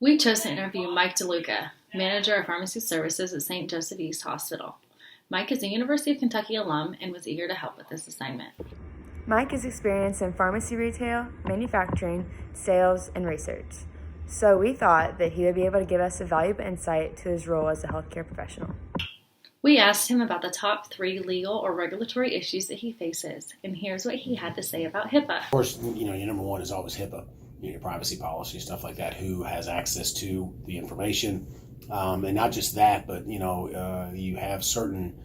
We chose to interview Mike DeLuca, manager of pharmacy services at St. Joseph East Hospital. Mike is a University of Kentucky alum and was eager to help with this assignment. Mike is experienced in pharmacy retail, manufacturing, sales, and research. So we thought that he would be able to give us a valuable insight to his role as a healthcare professional. We asked him about the top 3 legal or regulatory issues that he faces, and here's what he had to say about HIPAA. Of course, your number one is always HIPAA, your privacy policy, stuff like that. Who has access to the information, and not just that, but you have certain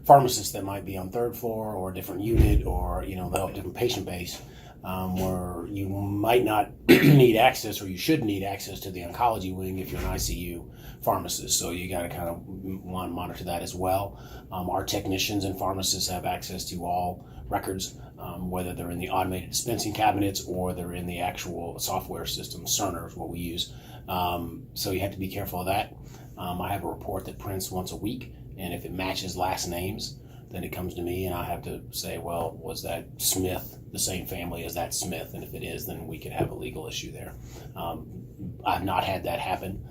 pharmacists that might be on third floor or a different unit, or they'll have a different patient base, where you might not need access, or you should need access to the oncology wing if you're an ICU pharmacist. So you got to kind of want to monitor that as well. Our technicians and pharmacists have access to all records, whether they're in the automated dispensing cabinets or they're in the actual software system. Cerner is what we use. So you have to be careful of that. I have a report that prints once a week, and if it matches last names, then it comes to me, and I have to say, well, was that Smith the same family as that Smith? And if it is, then we could have a legal issue there. I've not had that happen.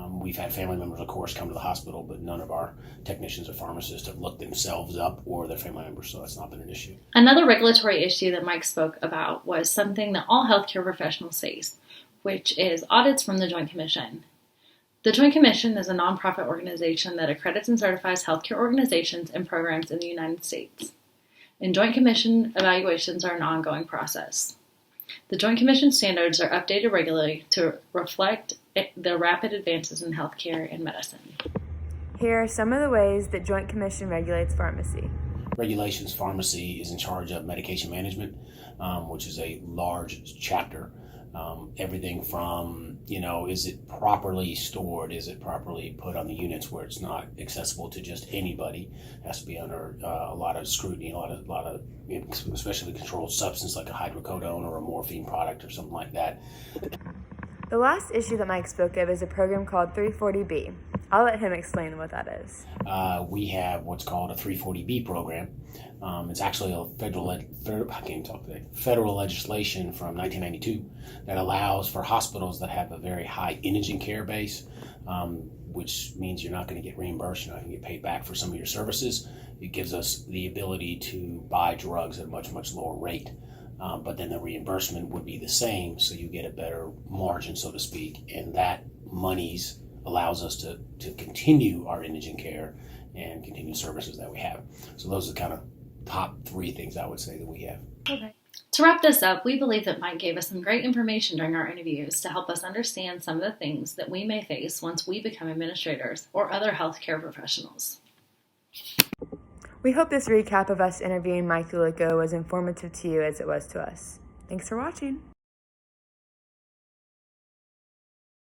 We've had family members, of course, come to the hospital, but none of our technicians or pharmacists have looked themselves up or their family members, so that's not been an issue. Another regulatory issue that Mike spoke about was something that all healthcare professionals face, which is audits from the Joint Commission. The Joint Commission is a nonprofit organization that accredits and certifies healthcare organizations and programs in the United States. And Joint Commission evaluations are an ongoing process. The Joint Commission standards are updated regularly to reflect the rapid advances in healthcare and medicine. Here are some of the ways that Joint Commission regulates pharmacy. Regulations pharmacy is in charge of medication management, which is a large chapter. Everything from, is it properly stored? Is it properly put on the units where it's not accessible to just anybody? It has to be under a lot of scrutiny, a lot of especially controlled substance like a hydrocodone or a morphine product or something like that. The last issue that Mike spoke of is a program called 340B. I'll let him explain what that is. We have what's called a 340B program. It's actually a federal legislation from 1992 that allows for hospitals that have a very high indigent care base, which means you're not going to get reimbursed, you're not going to get paid back for some of your services. It gives us the ability to buy drugs at a much, much lower rate. But then the reimbursement would be the same, so you get a better margin, so to speak, and that monies allows us to continue our indigent care and continue services that we have. So those are kind of top 3 things I would say that we have. Okay. To wrap this up, we believe that Mike gave us some great information during our interviews to help us understand some of the things that we may face once we become administrators or other healthcare professionals. We hope this recap of us interviewing Mike DeLuca was informative to you as it was to us. Thanks for watching.